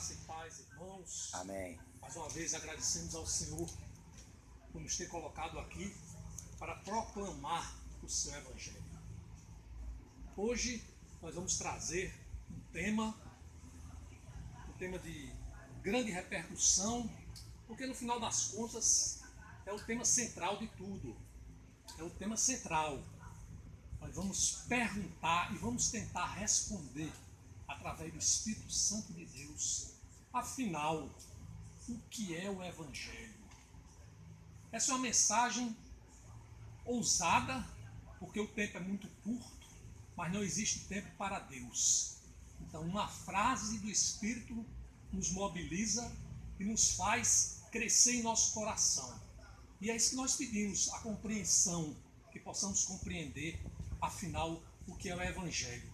Graça e paz, irmãos. Amém. Mais uma vez agradecemos ao Senhor por nos ter colocado aqui para proclamar o seu Evangelho. Hoje nós vamos trazer um tema de grande repercussão, porque no final das contas é o tema central de tudo. É o tema central. Nós vamos perguntar e vamos tentar responder através do Espírito Santo de Deus. Afinal, o que é o Evangelho? Essa é uma mensagem ousada, porque o tempo é muito curto, mas não existe tempo para Deus. Então, uma frase do Espírito nos mobiliza e nos faz crescer em nosso coração. E é isso que nós pedimos, a compreensão, que possamos compreender, afinal, o que é o Evangelho.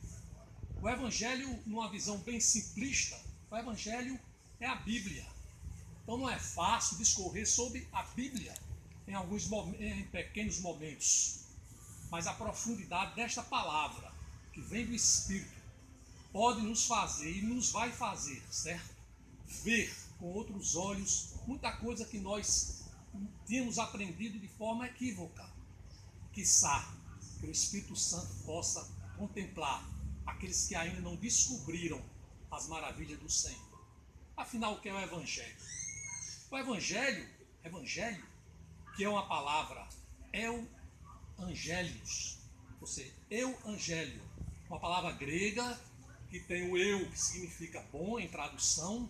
O Evangelho, numa visão bem simplista, o Evangelho é a Bíblia. Então não é fácil discorrer sobre a Bíblia em pequenos momentos. Mas a profundidade desta palavra, que vem do Espírito, pode nos fazer e nos vai fazer, certo? Ver com outros olhos muita coisa que nós tínhamos aprendido de forma equívoca. Quiçá que o Espírito Santo possa contemplar aqueles que ainda não descobriram as maravilhas do Senhor. Afinal, o que é o Evangelho? O Evangelho, que é uma palavra euangelios, ou seja, euangélio, uma palavra grega que tem o eu, que significa bom em tradução,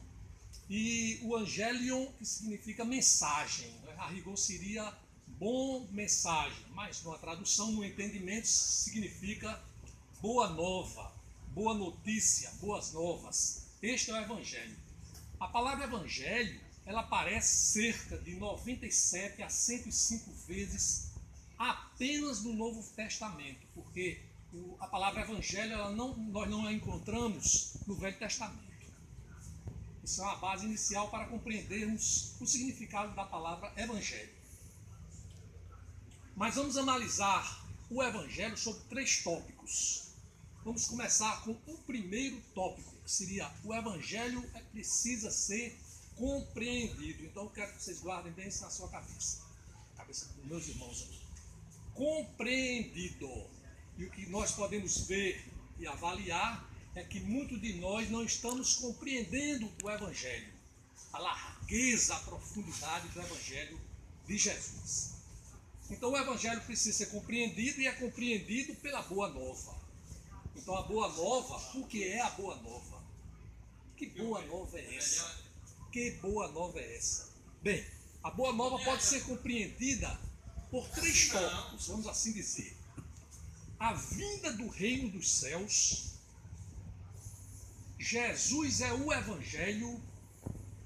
e o angelion, que significa mensagem. A rigor seria bom mensagem, mas numa tradução, no entendimento, significa boa nova, boa notícia, boas novas. Este é o Evangelho. A palavra Evangelho, ela aparece cerca de 97 a 105 vezes apenas no Novo Testamento, porque a palavra Evangelho nós não a encontramos no Velho Testamento. Isso é uma base inicial para compreendermos o significado da palavra Evangelho. Mas vamos analisar o Evangelho sobre 3 tópicos. Vamos começar com o primeiro tópico, que seria: o Evangelho precisa ser compreendido. Então eu quero que vocês guardem bem isso na sua cabeça, cabeça dos meus irmãos aqui. Compreendido. E o que nós podemos ver e avaliar é que muitos de nós não estamos compreendendo o Evangelho, a largueza, a profundidade do Evangelho de Jesus. Então o Evangelho precisa ser compreendido e é compreendido pela Boa Nova. Então a Boa Nova, o que é a Boa Nova? Que Boa Nova é essa? Que Boa Nova é essa? Bem, a Boa Nova pode ser compreendida por 3 tópicos, vamos assim dizer. A vinda do reino dos céus, Jesus é o Evangelho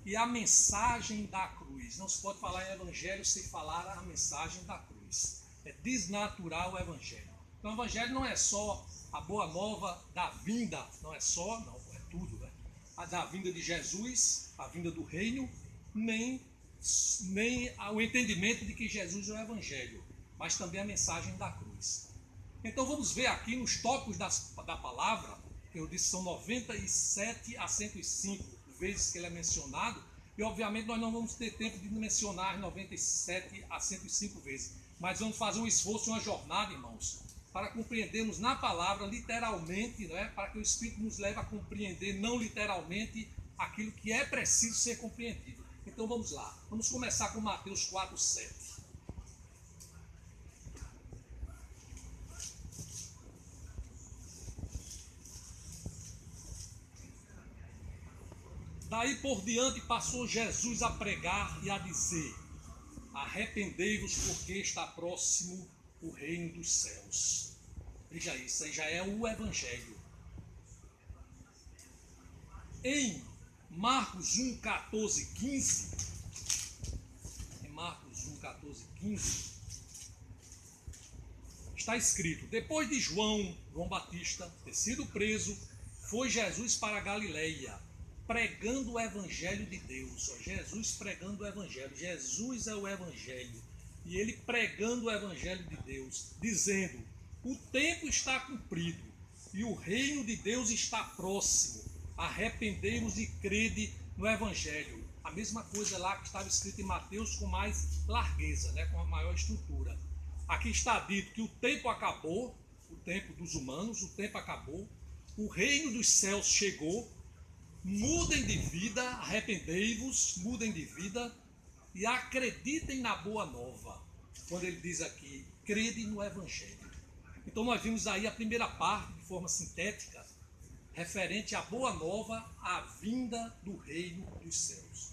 e a mensagem da cruz. Não se pode falar em Evangelho sem falar a mensagem da cruz. É desnaturar o Evangelho. Então o Evangelho não é só a boa nova da vinda, não, é tudo, né? A da vinda de Jesus, a vinda do reino, nem o entendimento de que Jesus é o Evangelho, mas também a mensagem da cruz. Então vamos ver aqui nos tópicos da palavra, que eu disse são 97 a 105 vezes que ele é mencionado, e obviamente nós não vamos ter tempo de mencionar 97 a 105 vezes, mas vamos fazer um esforço, uma jornada, irmãos, para compreendermos na palavra literalmente, né, para que o Espírito nos leve a compreender não literalmente aquilo que é preciso ser compreendido. Então vamos lá, vamos começar com Mateus 4:7. Daí por diante passou Jesus a pregar e a dizer: arrependei-vos, porque está próximo o reino dos céus. Veja isso, aí já é o Evangelho. Em Marcos 1:14-15, está escrito: depois de João Batista ter sido preso, foi Jesus para a Galileia, pregando o Evangelho de Deus. Jesus pregando o Evangelho. Jesus é o Evangelho. E ele pregando o Evangelho de Deus, dizendo: o tempo está cumprido e o reino de Deus está próximo. arrependei-vos e crede no Evangelho. A mesma coisa lá que estava escrito em Mateus com mais largueza, né, com uma maior estrutura. Aqui está dito que o tempo acabou, o tempo dos humanos, o tempo acabou, o reino dos céus chegou, mudem de vida, arrependei-vos, mudem de vida e acreditem na boa nova. Quando ele diz aqui, crede no Evangelho. Então nós vimos aí a primeira parte, de forma sintética, referente à boa nova, à vinda do reino dos céus.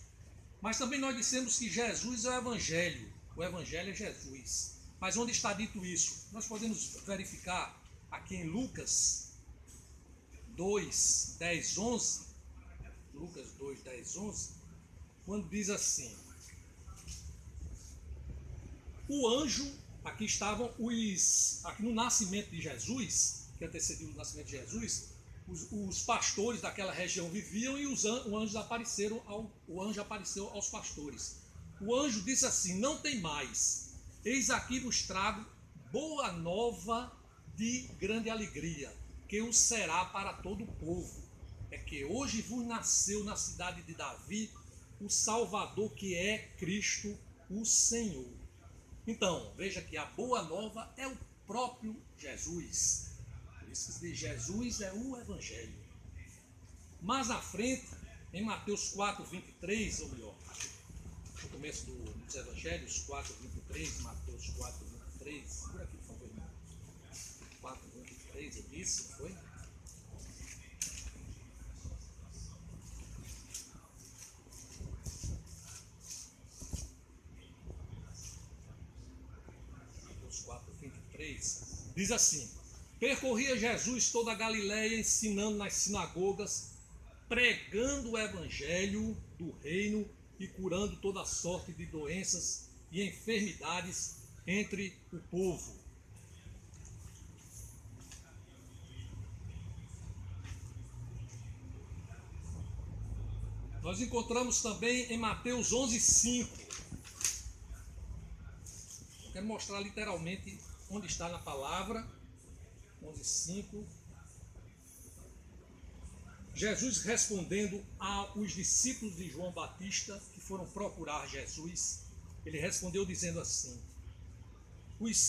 Mas também nós dissemos que Jesus é o Evangelho é Jesus. Mas onde está dito isso? Nós podemos verificar aqui em Lucas 2, 10, 11, Lucas 2, 10, 11, quando diz assim, o anjo, aqui estavam aqui no nascimento de Jesus, que antecedeu o nascimento de Jesus, os pastores daquela região viviam e o anjo apareceu aos pastores. O anjo disse assim, não tem mais, eis aqui vos trago boa nova de grande alegria, que o será para todo o povo. É que hoje vos nasceu na cidade de Davi o Salvador, que é Cristo o Senhor. Então, veja que a boa nova é o próprio Jesus. Por isso que se diz, Jesus é o Evangelho. Mais à frente, em Mateus 4, 23, ou melhor, no começo dos Evangelhos, 4, 23, Mateus 4, 23, por aqui, por favor, irmão. 4, 23, eu disse, foi? Mateus 4, 23, diz assim, percorria Jesus toda a Galileia, ensinando nas sinagogas, pregando o Evangelho do reino e curando toda sorte de doenças e enfermidades entre o povo. Nós encontramos também em Mateus 11:5. Eu quero mostrar literalmente onde está na palavra. 11:5. Jesus respondendo aos discípulos de João Batista que foram procurar Jesus, ele respondeu dizendo assim,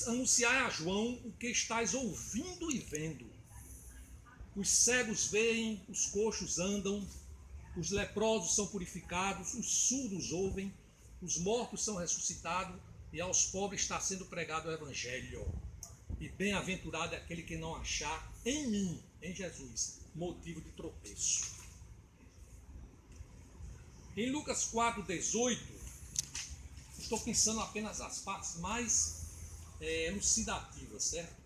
anunciai a João o que estáis ouvindo e vendo. Os cegos veem, os coxos andam, os leprosos são purificados, os surdos ouvem, os mortos são ressuscitados e aos pobres está sendo pregado o Evangelho. E bem-aventurado é aquele que não achar em mim, em Jesus, motivo de tropeço. Em Lucas 4, 18, estou pensando apenas as partes mais elucidativas, certo?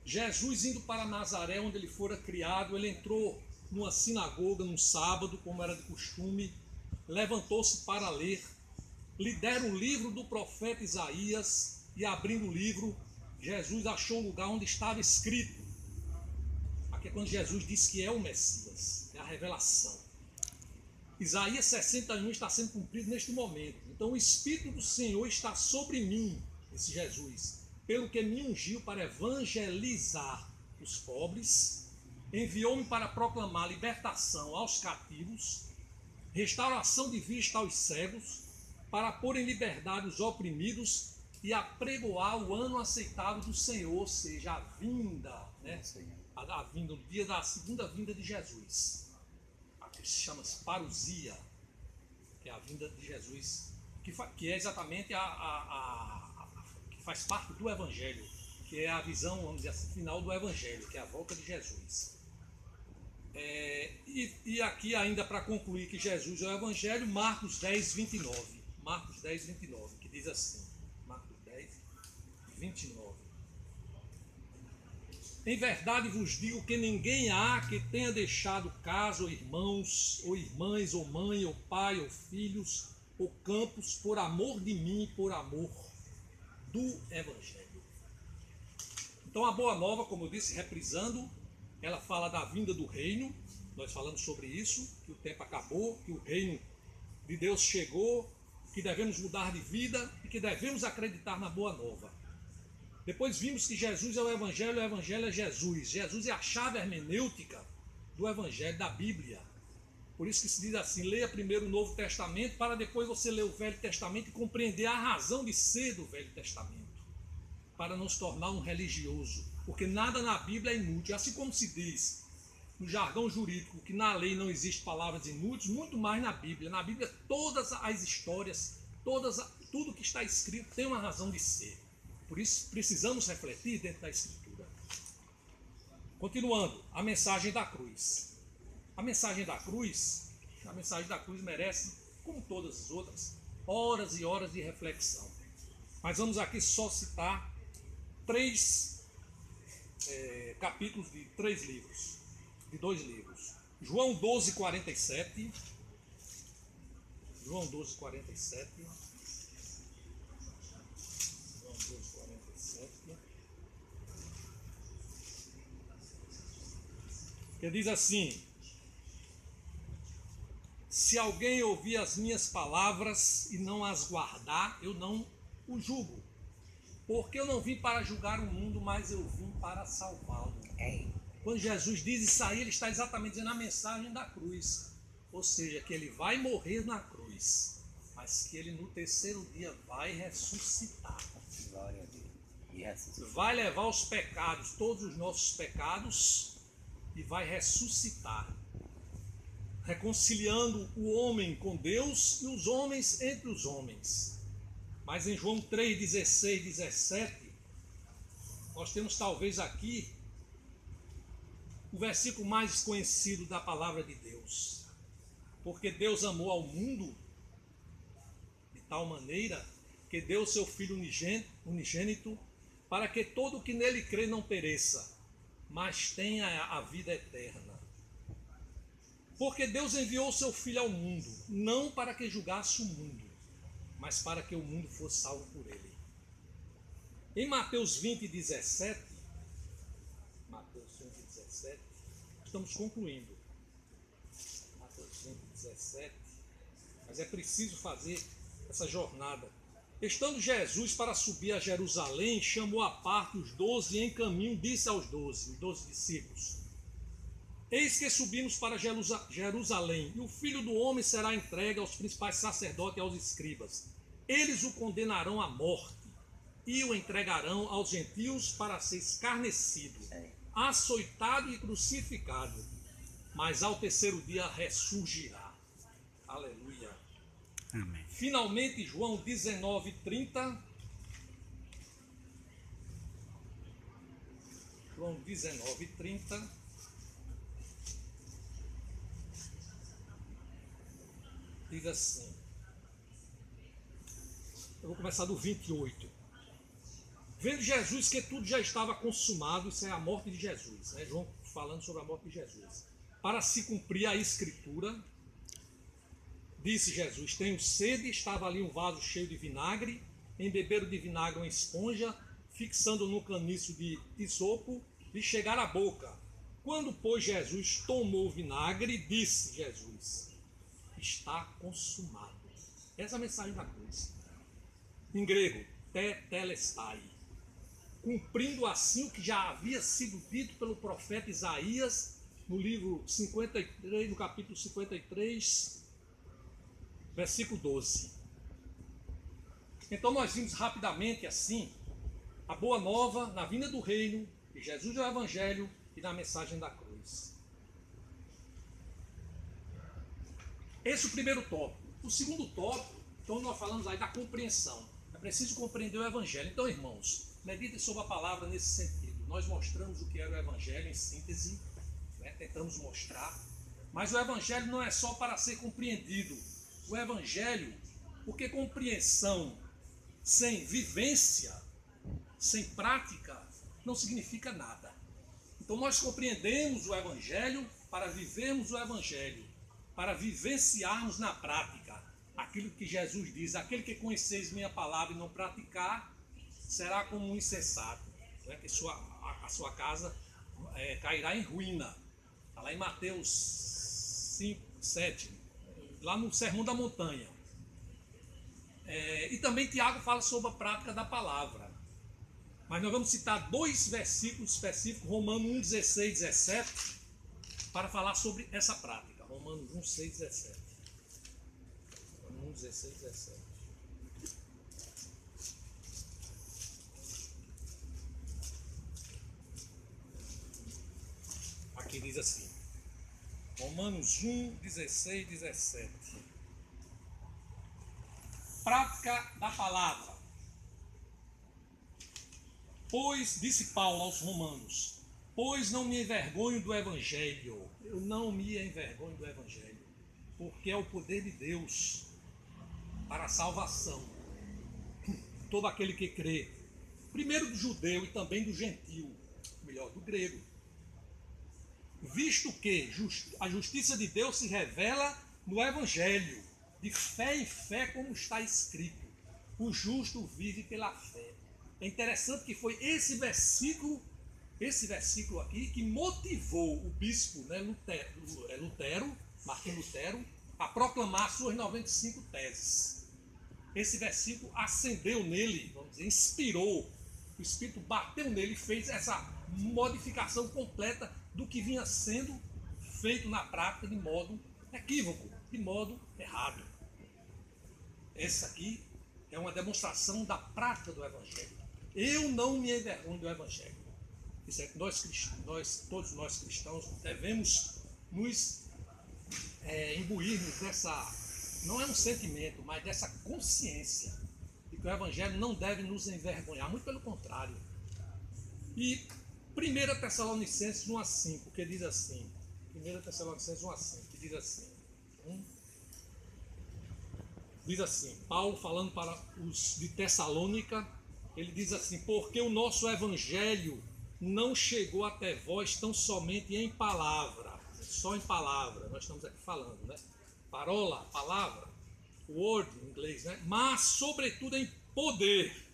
Jesus indo para Nazaré, onde ele fora criado, ele entrou numa sinagoga num sábado, como era de costume, levantou-se para ler, lhe deram o livro do profeta Isaías e abrindo o livro, Jesus achou o lugar onde estava escrito. Aqui é quando Jesus diz que é o Messias, é a revelação. Isaías 61 está sendo cumprido neste momento. Então o Espírito do Senhor está sobre mim, esse Jesus, pelo que me ungiu para evangelizar os pobres, enviou-me para proclamar libertação aos cativos, restauração de vista aos cegos, para pôr em liberdade os oprimidos e apregoar o ano aceitável do Senhor, ou seja, a vinda, né? A vinda, o dia da segunda vinda de Jesus. Que se chama parousia, que é a vinda de Jesus, que é exatamente que faz parte do Evangelho, que é a visão, vamos dizer assim, final do Evangelho, que é a volta de Jesus. E aqui ainda para concluir que Jesus é o Evangelho, Marcos 10, 29. Marcos 10, 29, que diz assim, Marcos 10, 29. Em verdade vos digo que ninguém há que tenha deixado casa, ou irmãos, ou irmãs, ou mãe, ou pai, ou filhos, ou campos, por amor de mim, por amor do Evangelho. Então a Boa Nova, como eu disse, reprisando, ela fala da vinda do reino. Nós falamos sobre isso, que o tempo acabou, que o reino de Deus chegou, que devemos mudar de vida e que devemos acreditar na Boa Nova. Depois vimos que Jesus é o Evangelho é Jesus. Jesus é a chave hermenêutica do Evangelho, da Bíblia. Por isso que se diz assim, leia primeiro o Novo Testamento para depois você ler o Velho Testamento e compreender a razão de ser do Velho Testamento, para não se tornar um religioso, porque nada na Bíblia é inútil. Assim como se diz no jargão jurídico que na lei não existe palavras inúteis, muito mais na Bíblia. Na Bíblia todas as histórias, tudo que está escrito tem uma razão de ser. Por isso precisamos refletir dentro da Escritura. Continuando, a mensagem da cruz. A mensagem da cruz merece, como todas as outras, horas e horas de reflexão. Mas vamos aqui só citar capítulos de 3 livros, de 2 livros. João 12:47. João 12:47. João 12:47. Que diz assim: se alguém ouvir as minhas palavras e não as guardar, eu não o julgo. Porque eu não vim para julgar o mundo, mas eu vim para salvá-lo. Quando Jesus diz isso aí, ele está exatamente dizendo a mensagem da cruz. Ou seja, que ele vai morrer na cruz, mas que ele no terceiro dia vai ressuscitar. Glória a Deus. Vai levar os pecados, todos os nossos pecados, e vai ressuscitar, reconciliando o homem com Deus e os homens entre os homens. Mas em João 3:16, 17, nós temos talvez aqui o versículo mais conhecido da palavra de Deus. Porque Deus amou ao mundo de tal maneira que deu o seu Filho unigênito, para que todo o que nele crê não pereça, mas tenha a vida eterna. Porque Deus enviou o seu Filho ao mundo, não para que julgasse o mundo, mas para que o mundo fosse salvo por ele. Em Mateus 20:17, estamos concluindo. Mateus 20:17, mas é preciso fazer essa jornada. Estando Jesus para subir a Jerusalém, chamou à parte os 12 e em caminho disse aos 12 discípulos: eis que subimos para Jerusalém, e o Filho do Homem será entregue aos principais sacerdotes e aos escribas. Eles o condenarão à morte e o entregarão aos gentios para ser escarnecido, açoitado e crucificado, mas ao terceiro dia ressurgirá. Aleluia. Amém. Finalmente, João 19:30. João 19:30. Diz assim. Eu vou começar do 28. Vendo Jesus que tudo já estava consumado, isso é a morte de Jesus, né? João falando sobre a morte de Jesus. Para se cumprir a escritura, disse Jesus: tenho sede. Estava ali um vaso cheio de vinagre, embeberam de vinagre uma esponja, fixando no caniço de isopo, lhe chegar à boca. Quando, pois, Jesus tomou o vinagre, disse Jesus: está consumado. Essa é a mensagem da cruz. Em grego, tetelestai. Cumprindo assim o que já havia sido dito pelo profeta Isaías no livro 53, no capítulo 53, versículo 12. Então nós vimos rapidamente assim a boa nova na vinda do reino, de Jesus no Evangelho e na mensagem da cruz. Esse é o primeiro tópico. O segundo tópico, então nós falamos aí da compreensão. É preciso compreender o Evangelho. Então, irmãos, meditem sobre a palavra nesse sentido. Nós mostramos o que era o Evangelho em síntese, né? Tentamos mostrar. Mas o Evangelho não é só para ser compreendido. O Evangelho, porque compreensão sem vivência, sem prática, não significa nada. Então nós compreendemos o Evangelho para vivermos o Evangelho, para vivenciarmos na prática aquilo que Jesus diz: aquele que conheceis minha palavra e não praticar, será como um insensato, né? Que a sua casa cairá em ruína. Está lá em Mateus 5, 7, lá no Sermão da Montanha. E também Tiago fala sobre a prática da palavra. Mas nós vamos citar 2 versículos específicos, Romanos 1, 16, 17, para falar sobre essa prática. Romanos Romanos 1, 6, 17. Romanos 1, 16, 17. Aqui diz assim. Romanos 1, 16, 17. Prática da palavra. Pois, disse Paulo aos Romanos, pois não me envergonho do Evangelho. Eu não me envergonho do Evangelho, porque é o poder de Deus para a salvação. Todo aquele que crê, primeiro do judeu e também do gentil, melhor, do grego. Visto que a justiça de Deus se revela no Evangelho, de fé em fé, como está escrito, o justo vive pela fé. É interessante que foi esse versículo aqui, que motivou o bispo, né, Lutero, Martim Lutero, a proclamar suas 95 teses. Esse versículo acendeu nele, vamos dizer, inspirou, o Espírito bateu nele e fez essa modificação completa do que vinha sendo feito na prática de modo equívoco, de modo errado. Essa aqui é uma demonstração da prática do Evangelho. Eu não me envergonho do Evangelho. Isso é que todos nós cristãos, devemos nos imbuirmos dessa, não é um sentimento, mas dessa consciência de que o Evangelho não deve nos envergonhar, muito pelo contrário. E 1 Tessalonicenses 1:5, que diz assim, 1 Tessalonicenses 1:5, que diz assim, Paulo falando para os de Tessalônica, ele diz assim, porque o nosso Evangelho não chegou até vós tão somente em palavra, só em palavra, nós estamos aqui falando, né? Parola, palavra, word em inglês, né? Mas sobretudo em poder,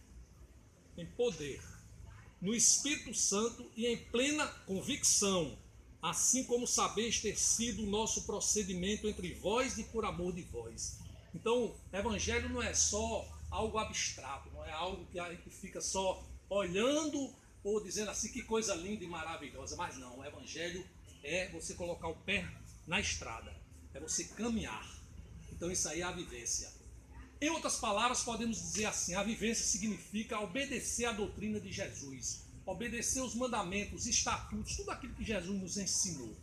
no Espírito Santo e em plena convicção, assim como sabeis ter sido o nosso procedimento entre vós e por amor de vós. Então, o Evangelho não é só algo abstrato, não é algo que a gente fica só olhando ou dizendo assim, que coisa linda e maravilhosa, mas não, o Evangelho é você colocar o pé na estrada, é você caminhar. Então isso aí é a vivência. Em outras palavras, podemos dizer assim, a vivência significa obedecer à doutrina de Jesus, obedecer os mandamentos, estatutos, tudo aquilo que Jesus nos ensinou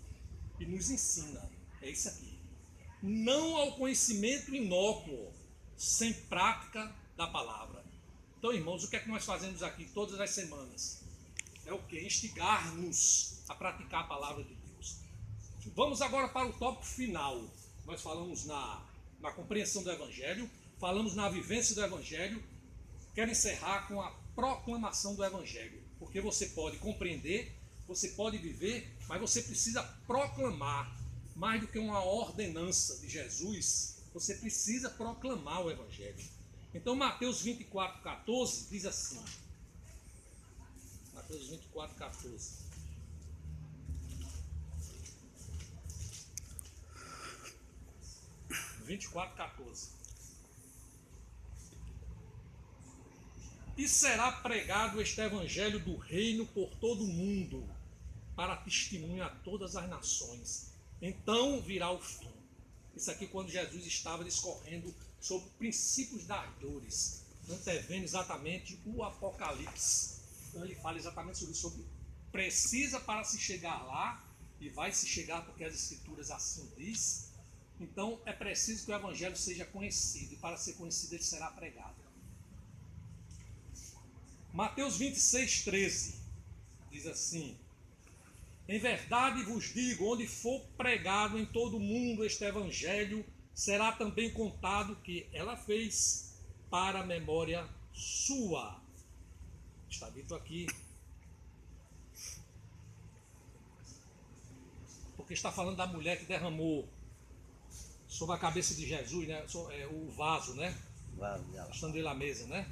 e nos ensina, é isso aqui. Não ao conhecimento inócuo, sem prática da palavra. Então, irmãos, o que é que nós fazemos aqui todas as semanas? É o que? Instigar-nos a praticar a palavra de Deus. Vamos agora para o tópico final. Nós falamos na compreensão do Evangelho, falamos na vivência do Evangelho. Quero encerrar com a proclamação do Evangelho, porque você pode compreender, você pode viver, mas você precisa proclamar. Mais do que uma ordenança de Jesus, você precisa proclamar o Evangelho. Então, Mateus 24:14 diz assim. Mateus 24:14. E será pregado este Evangelho do reino por todo o mundo, para testemunho a todas as nações. Então virá o fim. Isso aqui quando Jesus estava discorrendo sobre princípios das dores, antevendo exatamente o Apocalipse. Então ele fala exatamente sobre isso, precisa para se chegar lá, e vai se chegar porque as Escrituras assim diz. Então é preciso que o Evangelho seja conhecido, e para ser conhecido ele será pregado. Mateus 26:13 diz assim: em verdade vos digo, onde for pregado em todo o mundo este Evangelho, será também contado que ela fez para a memória sua. Está dito aqui. Porque está falando da mulher que derramou sobre a cabeça de Jesus, né? O vaso, né? Estando ele à mesa, né?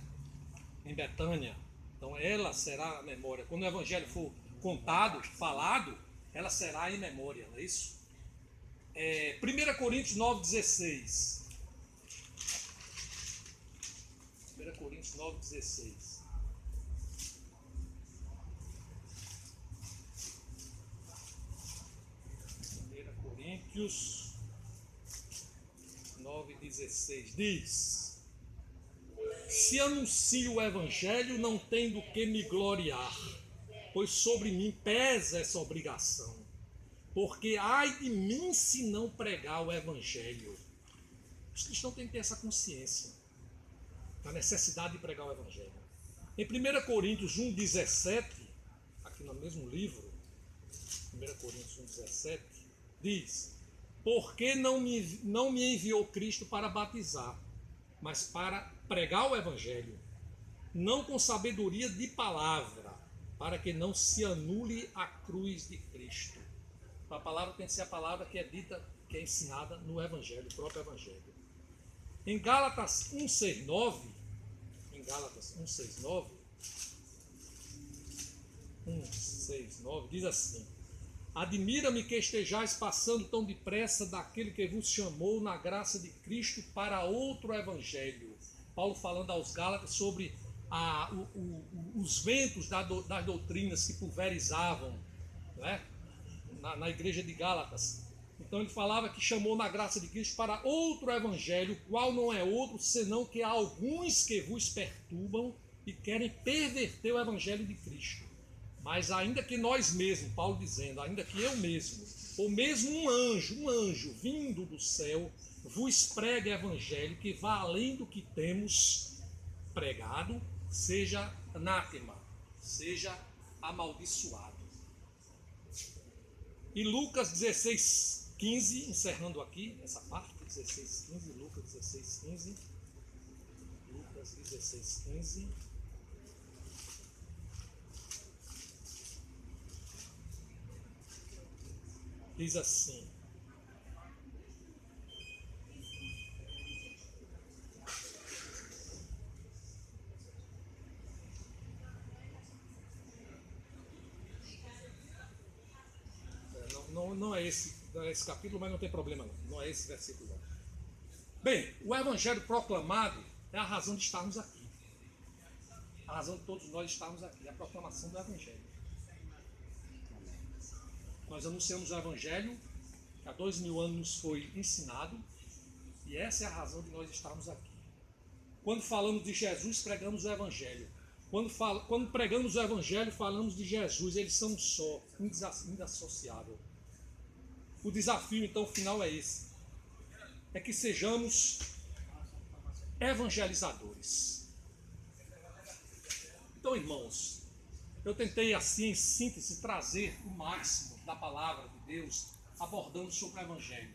Em Betânia. Então ela será a memória. Quando o Evangelho for contado, falado, ela será em memória, não é isso? 1 Coríntios 9:16. 1 Coríntios 9:16. 1 Coríntios 9:16 diz: se anuncio o evangelho, não tenho do que me gloriar, pois sobre mim pesa essa obrigação, porque ai de mim se não pregar o evangelho. Os cristãos têm que ter essa consciência da necessidade de pregar o evangelho. Em 1 Coríntios 1:17, aqui no mesmo livro, 1 Coríntios 1:17, diz: porque não me enviou Cristo para batizar, mas para pregar o evangelho, não com sabedoria de palavra, para que não se anule a cruz de Cristo. A palavra tem que ser a palavra que é dita, que é ensinada no evangelho, o próprio evangelho. Em Gálatas 1:6-9, diz assim: admira-me que estejais passando tão depressa daquele que vos chamou na graça de Cristo para outro evangelho. Paulo falando aos Gálatas sobre os ventos das doutrinas que pulverizavam, né, na igreja de Gálatas. Então ele falava que chamou na graça de Cristo para outro evangelho, qual não é outro, senão que há alguns que vos perturbam e querem perverter o evangelho de Cristo. Mas ainda que nós mesmos, Paulo dizendo, ainda que eu mesmo, ou mesmo um anjo vindo do céu, vos pregue evangelho que vá além do que temos pregado, seja anátema, seja amaldiçoado. E Lucas 16:15, encerrando aqui essa parte, 16:15, Lucas 16:15. Lucas 16:15. Diz assim: não é esse capítulo, mas não tem problema não é esse versículo não. Bem, o evangelho proclamado é a razão de estarmos aqui, a razão de todos nós estarmos aqui, é a proclamação do evangelho. Nós anunciamos o evangelho que há 2000 anos nos foi ensinado, e essa é a razão de nós estarmos aqui. Quando falamos de Jesus, pregamos o evangelho. Quando pregamos o evangelho, falamos de Jesus. Eles são um só, indissociável. O desafio, então, final é esse: é que sejamos evangelizadores. Então, irmãos, eu tentei, assim, em síntese, trazer o máximo da palavra de Deus, abordando sobre o evangelho.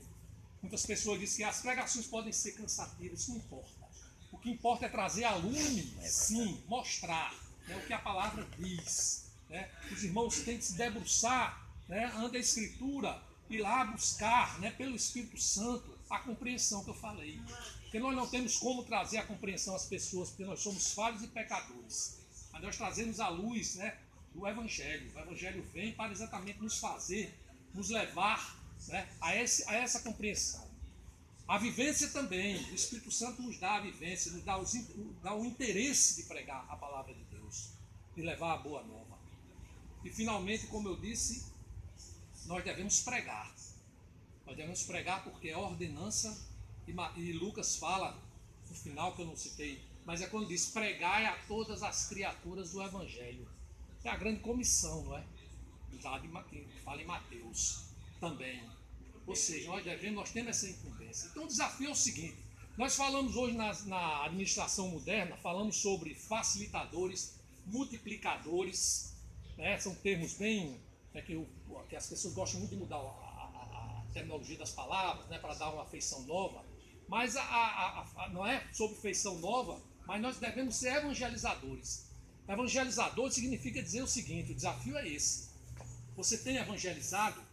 Muitas pessoas dizem que as pregações podem ser cansativas, isso não importa. O que importa é trazer a lume, sim, mostrar, né, o que a palavra diz. Né? Os irmãos têm que se debruçar, né, ante a Escritura, e lá buscar, né, pelo Espírito Santo, a compreensão que eu falei. Porque nós não temos como trazer a compreensão às pessoas, porque nós somos falhos e pecadores. Mas nós trazemos a luz, né, do Evangelho. O Evangelho vem para exatamente nos fazer, nos levar, né, a essa compreensão. A vivência também, o Espírito Santo nos dá a vivência, nos dá o interesse de pregar a palavra de Deus, de levar a boa nova. E finalmente, como eu disse, nós devemos pregar. Nós devemos pregar porque é ordenança, e Lucas fala, no final que eu não citei, mas é quando diz: pregai a todas as criaturas do Evangelho. É a grande comissão, não é? Que fala em Mateus também. Ou seja, nós temos essa incumbência. Então o desafio é o seguinte: nós falamos hoje na administração moderna, falamos sobre facilitadores, multiplicadores, né? São termos bem, né, que as pessoas gostam muito de mudar a terminologia das palavras, né, para dar uma feição nova. Mas não é sobre feição nova, mas nós devemos ser evangelizadores. Evangelizador significa dizer o seguinte: o desafio é esse. Você tem evangelizado?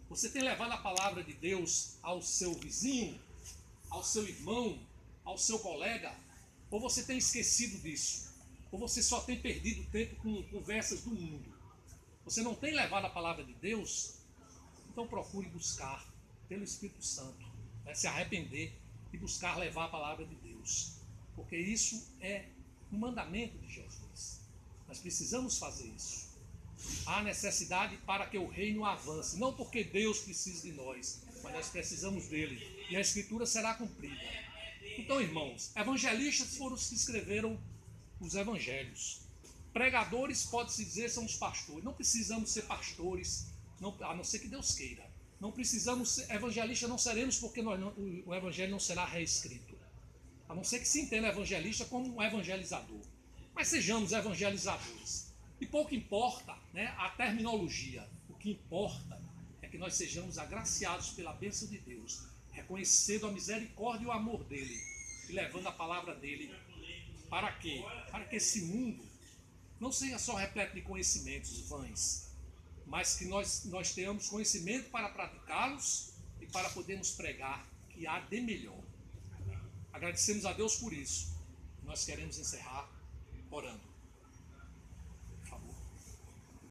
Você tem levado a palavra de Deus ao seu vizinho, ao seu irmão, ao seu colega? Ou você tem esquecido disso? Ou você só tem perdido tempo com conversas do mundo? Você não tem levado a palavra de Deus? Então procure buscar pelo Espírito Santo, né, se arrepender e buscar levar a palavra de Deus. Porque isso é um mandamento de Jesus. Nós precisamos fazer isso. Há necessidade para que o reino avance. Não porque Deus precisa de nós, mas nós precisamos dele e a Escritura será cumprida. Então, irmãos, evangelistas foram os que escreveram os evangelhos. Pregadores, pode-se dizer, são os pastores. Não precisamos ser pastores, a não ser que Deus queira. Não precisamos ser evangelistas, não seremos, porque o evangelho não será reescrito. A não ser que se entenda evangelista como um evangelizador. Mas sejamos evangelizadores. E pouco importa, né, a terminologia. O que importa é que nós sejamos agraciados pela bênção de Deus, reconhecendo a misericórdia e o amor dele, e levando a palavra dele. Para quê? Para que esse mundo não seja só repleto de conhecimentos vãs, mas que nós tenhamos conhecimento para praticá-los e para podermos pregar que há de melhor. Agradecemos a Deus por isso. Nós queremos encerrar orando.